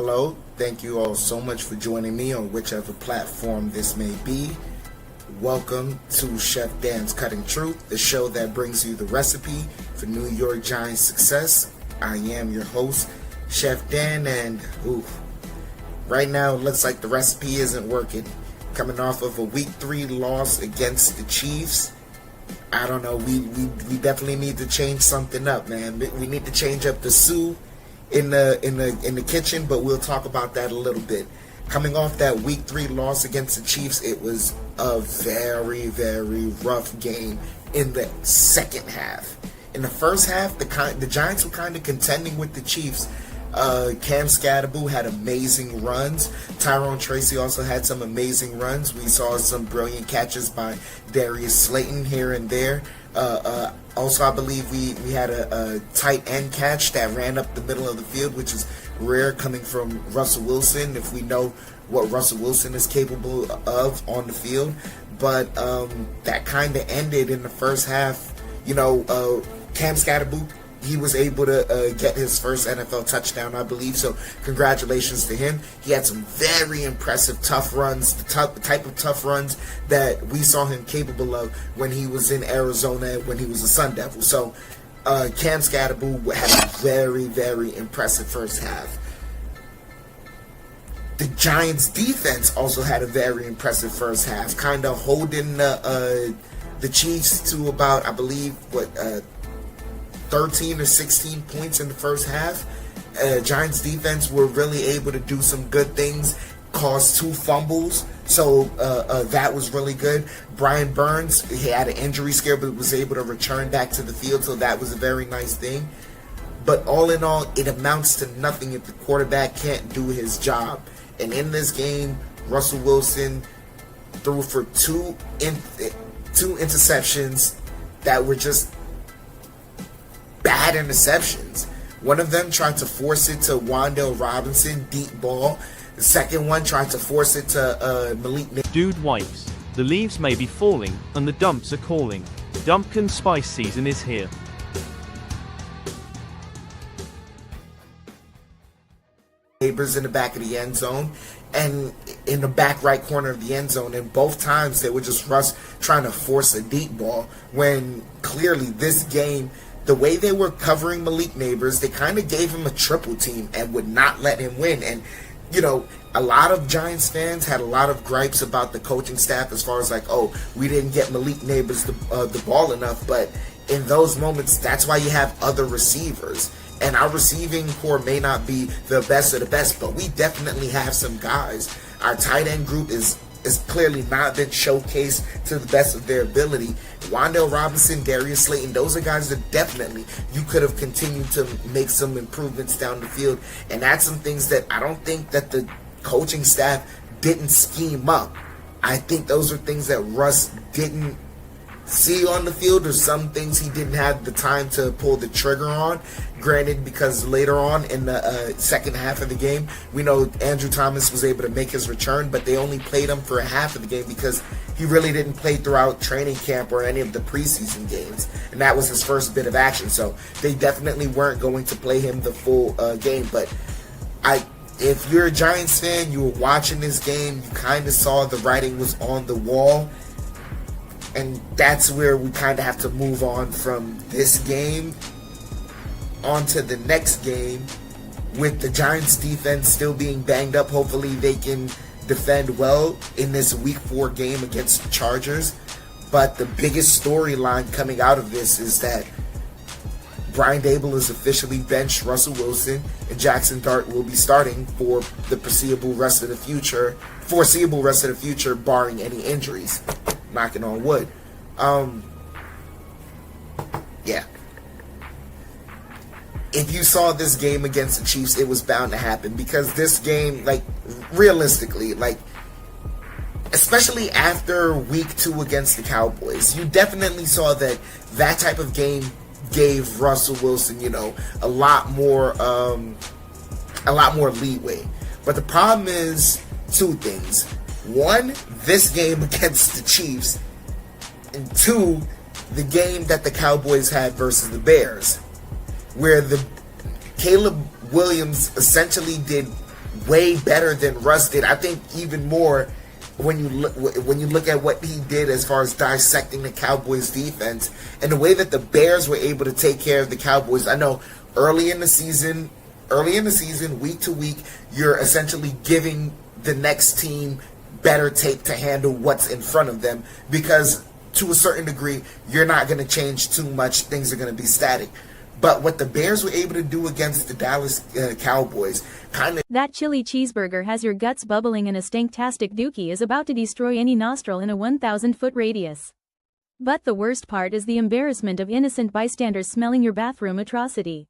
Hello, thank you all so much for joining me on whichever platform this may be. Welcome to Chef Dan's Cutting Truth, the show that brings you the recipe for New York Giants success. I am your host, Chef Dan, and right now it looks like the recipe isn't working. Coming off of a Week 3 loss against the Chiefs, I don't know, we definitely need to change something up, man. We need to change up the soup in the kitchen, but we'll talk about that a little bit. Coming off that Week 3 loss against the Chiefs, it was a very, very rough game in the second half. In the first half, the Giants were kind of contending with the Chiefs. Cam Scatterboo had amazing runs. Tyrone Tracy also had some amazing runs. We saw some brilliant catches by Darius Slayton here and there. Also, I believe we had a tight end catch that ran up the middle of the field, which is rare coming from Russell Wilson, if we know what Russell Wilson is capable of on the field. But that kind of ended in the first half. Cam Scatterboo, he was able to get his first NFL touchdown, I believe. So congratulations to him. He had some very impressive tough runs, the type of tough runs that we saw him capable of when he was in Arizona, when he was a Sun Devil. So Cam Scatterboo had a very, very impressive first half. The Giants' defense also had a very impressive first half, kind of holding the Chiefs to about, I believe, 13 or 16 points in the first half. Giants defense were really able to do some good things, caused 2 fumbles, so that was really good. Brian Burns, he had an injury scare but was able to return back to the field, so that was a very nice thing. But all in all, it amounts to nothing if the quarterback can't do his job. And in this game, Russell Wilson threw for two interceptions that were just bad interceptions. One of them tried to force it to Wan'Dale Robinson, deep ball. The second one tried to force it to Malik Nabers. Dude wipes. The leaves may be falling, and the dumps are calling. Dumpkin spice season is here. Nabers in the back of the end zone and in the back right corner of the end zone, and both times they were just Russ trying to force a deep ball, when clearly this game, the way they were covering Malik Nabers, they kind of gave him a triple team and would not let him win. And a lot of Giants fans had a lot of gripes about the coaching staff as far as we didn't get Malik Nabers the ball enough. But in those moments, that's why you have other receivers. And our receiving core may not be the best of the best, but we definitely have some guys. Our tight end group is clearly not been showcased to the best of their ability. Wan'Dale Robinson, Darius Slayton, those are guys that definitely you could have continued to make some improvements down the field. And that's some things that I don't think that the coaching staff didn't scheme up. I think those are things that Russ didn't see on the field, or some things he didn't have the time to pull the trigger on. Granted, because later on in the second half of the game, we know Andrew Thomas was able to make his return, but they only played him for a half of the game because he really didn't play throughout training camp or any of the preseason games, and that was his first bit of action. So they definitely weren't going to play him the full game. But if you're a Giants fan, you were watching this game, you kind of saw the writing was on the wall. And that's where we kind of have to move on from this game onto the next game, with the Giants defense still being banged up. Hopefully they can defend well in this Week 4 game against the Chargers. But the biggest storyline coming out of this is that Brian Daboll is officially benched Russell Wilson, and Jaxson Dart will be starting for the foreseeable rest of the future, barring any injuries. Knocking on wood. Yeah. If you saw this game against the Chiefs, it was bound to happen, because this game, realistically, especially after Week 2 against the Cowboys, you definitely saw that type of game gave Russell Wilson, a lot more leeway. But the problem is 2 things. 1, this game against the Chiefs, and 2, the game that the Cowboys had versus the Bears, where Caleb Williams essentially did way better than Russ did. I think even more when you look at what he did as far as dissecting the Cowboys defense and the way that the Bears were able to take care of the Cowboys. I know early in the season, week to week, you're essentially giving the next team better tape to handle what's in front of them because to a certain degree, you're not going to change too much. Things are going to be static. But what the Bears were able to do against the Dallas Cowboys kind of... That chili cheeseburger has your guts bubbling and a stanktastic dookie is about to destroy any nostril in a 1,000-foot radius. But the worst part is the embarrassment of innocent bystanders smelling your bathroom atrocity.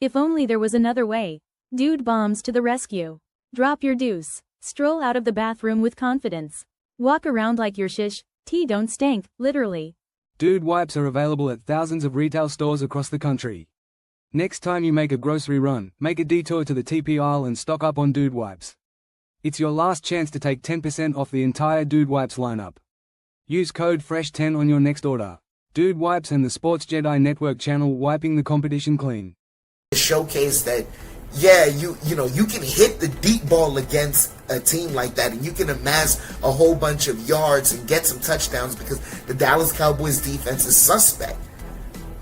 If only there was another way. Dude bombs to the rescue. Drop your deuce. Stroll out of the bathroom with confidence. Walk around like your shish, tea don't stank, literally. Dude wipes are available at thousands of retail stores across the country. Next time you make a grocery run, make a detour to the TP aisle and stock up on Dude wipes. It's your last chance to take 10% off the entire Dude wipes lineup. Use code FRESH10 on your next order. Dude wipes and the Sports Jedi Network channel, wiping the competition clean. Showcase that, yeah, you can hit the deep ball against a team like that and you can amass a whole bunch of yards and get some touchdowns because the Dallas Cowboys defense is suspect.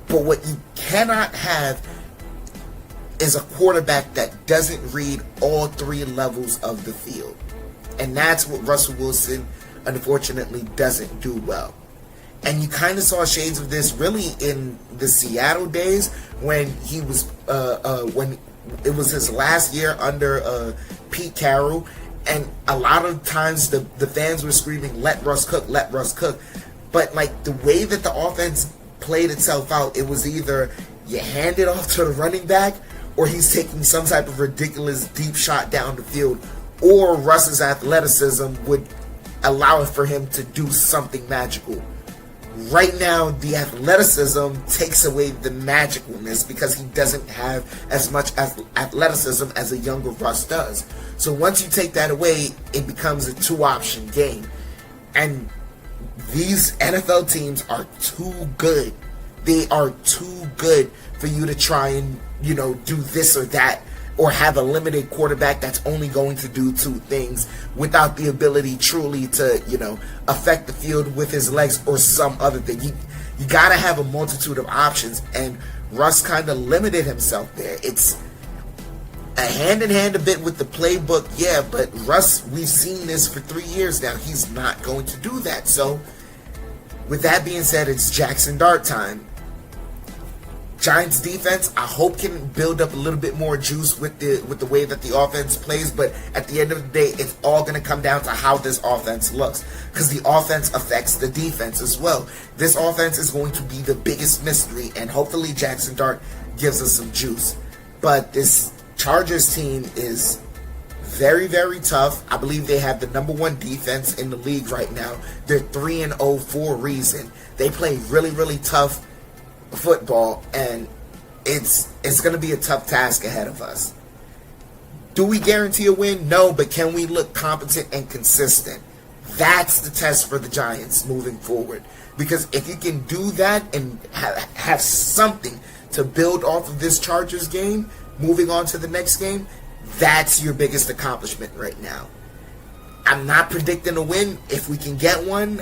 But what you cannot have is a quarterback that doesn't read all three levels of the field. And that's what Russell Wilson unfortunately doesn't do well. And you kind of saw shades of this really in the Seattle days when he was when it was his last year under Pete Carroll, and a lot of times the fans were screaming, "Let Russ cook, let Russ cook." But like the way that the offense played itself out, it was either you hand it off to the running back, or he's taking some type of ridiculous deep shot down the field, or Russ's athleticism would allow it for him to do something magical. Right now, the athleticism takes away the magicalness because he doesn't have as much athleticism as a younger Russ does. So once you take that away, it becomes a two-option game. And these NFL teams are too good. They are too good for you to try and, do this or that, or have a limited quarterback that's only going to do two things without the ability truly to, affect the field with his legs or some other thing. You got to have a multitude of options, and Russ kind of limited himself there. It's a hand-in-hand a bit with the playbook, yeah, but Russ, we've seen this for 3 years now. He's not going to do that. So, with that being said, it's Jaxson Dart time. Giants defense, I hope, can build up a little bit more juice with the way that the offense plays, but at the end of the day, it's all going to come down to how this offense looks, because the offense affects the defense as well. This offense is going to be the biggest mystery, and hopefully Jaxson Dart gives us some juice. But this Chargers team is very, very tough. I believe they have the #1 defense in the league right now. They're 3-0 for a reason. They play really, really tough football, and it's going to be a tough task ahead of us. Do we guarantee a win? No, but can we look competent and consistent? That's the test for the Giants moving forward, because if you can do that and have something to build off of this Chargers game moving on to the next game, that's your biggest accomplishment right now. I'm not predicting a win. If we can get one,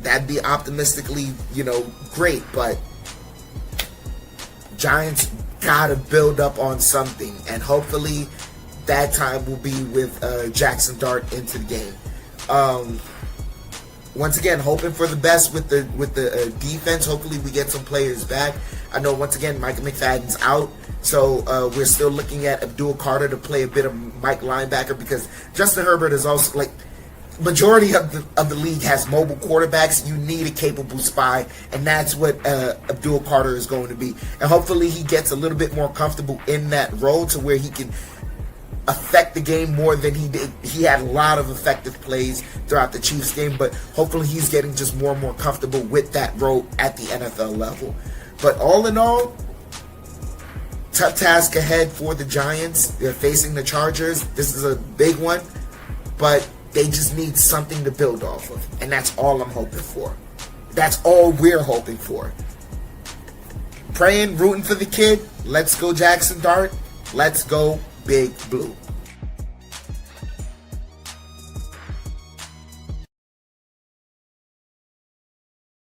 that'd be optimistically, great, but Giants gotta build up on something, and hopefully that time will be with Jaxson Dart into the game. Once again, hoping for the best with the defense. Hopefully we get some players back. I know once again Micah McFadden's out, so we're still looking at Abdul Carter to play a bit of Mike linebacker, because Justin Herbert is also like, majority of the league has mobile quarterbacks. You need a capable spy, and that's what Abdul Carter is going to be. And hopefully he gets a little bit more comfortable in that role to where he can affect the game more than he did. He had a lot of effective plays throughout the Chiefs game, but hopefully he's getting just more and more comfortable with that role at the NFL level. But all in all, tough task ahead for the Giants. They're facing the Chargers. This is a big one, but they just need something to build off of. And that's all I'm hoping for. That's all we're hoping for. Praying, rooting for the kid. Let's go Jaxson Dart. Let's go Big Blue.